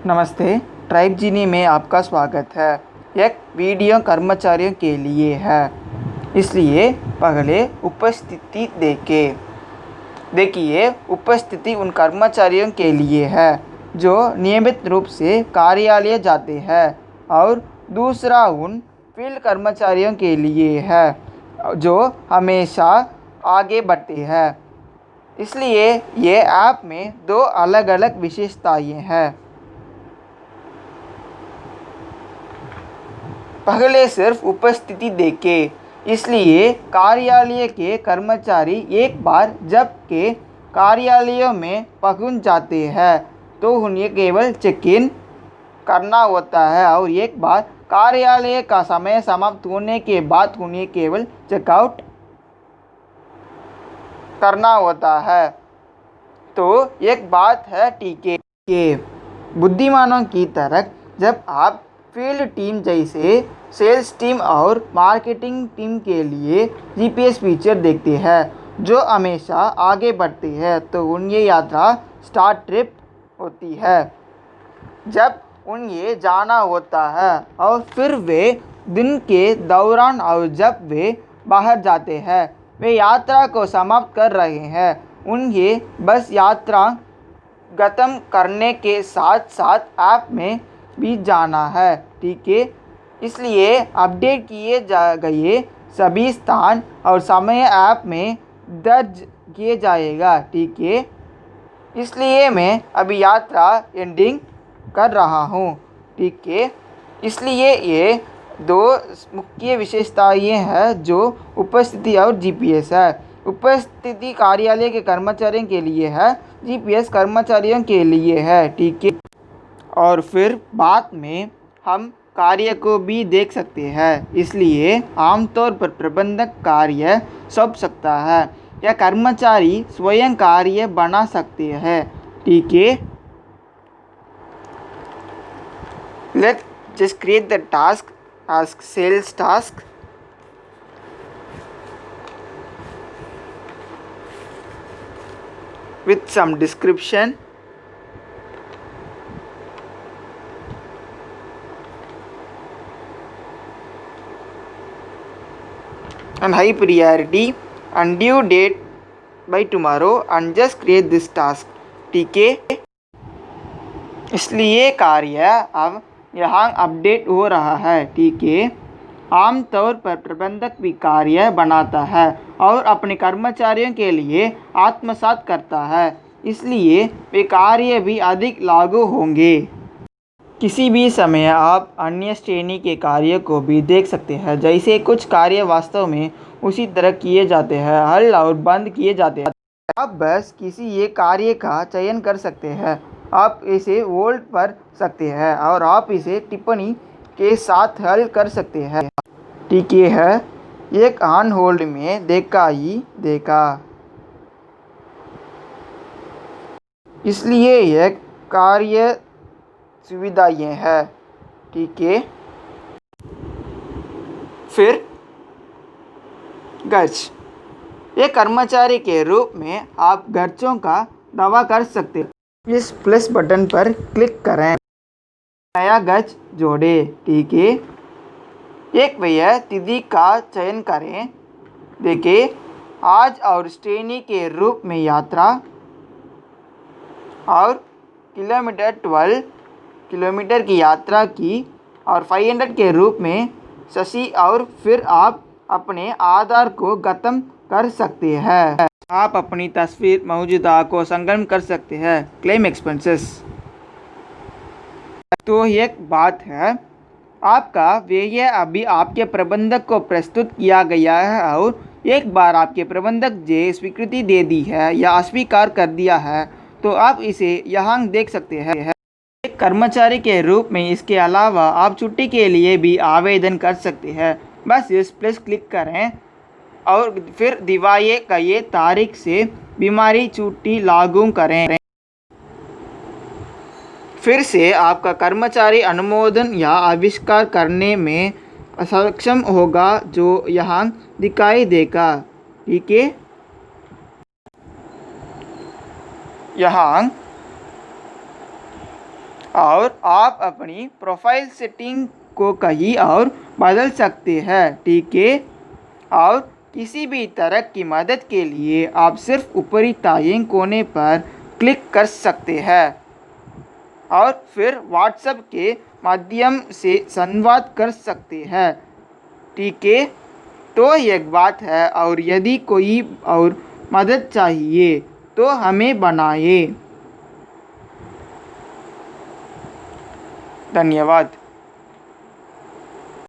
नमस्ते। ट्राइब जीनी में आपका स्वागत है। एक वीडियो कर्मचारियों के लिए है, इसलिए पहले उपस्थिति देखिए। उपस्थिति उन कर्मचारियों के लिए है जो नियमित रूप से कार्यालय जाते हैं, और दूसरा उन फील्ड कर्मचारियों के लिए है जो हमेशा आगे बढ़ते हैं। इसलिए ये ऐप में दो अलग अलग विशेषताएं हैं। पहले सिर्फ उपस्थिति देखें। इसलिए कार्यालय के कर्मचारी एक बार जब के कार्यालयों में पहुंच जाते हैं तो उन्हें केवल चेक इन करना होता है, और एक बार कार्यालय का समय समाप्त होने के बाद उन्हें केवल चेकआउट करना होता है। तो एक बात है टीके के बुद्धिमानों की तरह, जब आप फील्ड टीम जैसे सेल्स टीम और मार्केटिंग टीम के लिए जीपीएस फीचर देखते हैं जो हमेशा आगे बढ़ते हैं, तो उनकी यात्रा स्टार्ट ट्रिप होती है जब उन्हें जाना होता है, और फिर वे दिन के दौरान और जब वे बाहर जाते हैं वे यात्रा को समाप्त कर रहे हैं। उन्हें बस यात्रा खत्म करने के साथ साथ ऐप में भी जाना है। ठीक है, इसलिए अपडेट किए गए सभी स्थान और समय ऐप में दर्ज किए जाएगा। ठीक है, इसलिए मैं अभी यात्रा एंडिंग कर रहा हूँ। ठीक है, इसलिए ये दो मुख्य विशेषताएं हैं जो उपस्थिति और जीपीएस है। उपस्थिति कार्यालय के कर्मचारियों के लिए है, जीपीएस कर्मचारियों के लिए है। ठीक है, और फिर बाद में हम कार्य को भी देख सकते हैं। इसलिए आमतौर पर प्रबंधक कार्य सौंप सकता है या कर्मचारी स्वयं कार्य बना सकते हैं। ठीक है, let's just create the task as sales task. With some description. And high priority and due date by tomorrow, and just create this task. ठीक है, इसलिए कार्य अब यहाँ अपडेट हो रहा है। ठीक है, आमतौर पर प्रबंधक भी कार्य बनाता है और अपने कर्मचारियों के लिए आत्मसात करता है, इसलिए वे कार्य भी अधिक लागू होंगे। किसी भी समय आप अन्य श्रेणी के कार्य को भी देख सकते हैं, जैसे कुछ कार्य वास्तव में उसी तरह किए जाते हैं, हल और बंद किए जाते हैं। आप बस किसी एक कार्य का चयन कर सकते हैं, आप इसे होल्ड कर सकते हैं और आप इसे टिप्पणी के साथ हल कर सकते हैं। ठीक है, एक ऑन होल्ड में देखा ही देखा। इसलिए एक कार्य सुविधाएं हैं। ठीक है, फिर खर्च। एक कर्मचारी के रूप में आप खर्चों का दावा कर सकते हैं। इस प्लस बटन पर क्लिक करें, नया खर्च जोड़ें। ठीक है, एक व्यय तिथि का चयन करें। देखिए, आज और श्रेणी के रूप में यात्रा और किलोमीटर 12 किलोमीटर की यात्रा की, और 500 के रूप में शशि, और फिर आप अपने आधार को खत्म कर सकते हैं। आप अपनी तस्वीर मौजूदा को संलग्न कर सकते हैं। Claim expenses. तो एक बात है, आपका व्यय अभी आपके प्रबंधक को प्रस्तुत किया गया है, और एक बार आपके प्रबंधक ने स्वीकृति दे दी है या अस्वीकार कर दिया है तो आप इसे यहाँ देख सकते हैं। एक कर्मचारी के रूप में इसके अलावा आप छुट्टी के लिए भी आवेदन कर सकते हैं। बस इस प्लस क्लिक करें और फिर दिवाए गए तारीख से बीमारी छुट्टी लागू करें। फिर से आपका कर्मचारी अनुमोदन या आविष्कार करने में सक्षम होगा, जो यहाँ दिखाई देगा। ठीक है, यहाँ और आप अपनी प्रोफाइल सेटिंग को कहीं और बदल सकते हैं। ठीक है, और किसी भी तरह की मदद के लिए आप सिर्फ ऊपरी दाएं कोने पर क्लिक कर सकते हैं और फिर व्हाट्सएप के माध्यम से संवाद कर सकते हैं। ठीक है, तो एक बात है, और यदि कोई और मदद चाहिए तो हमें बनाएं। धन्यवाद।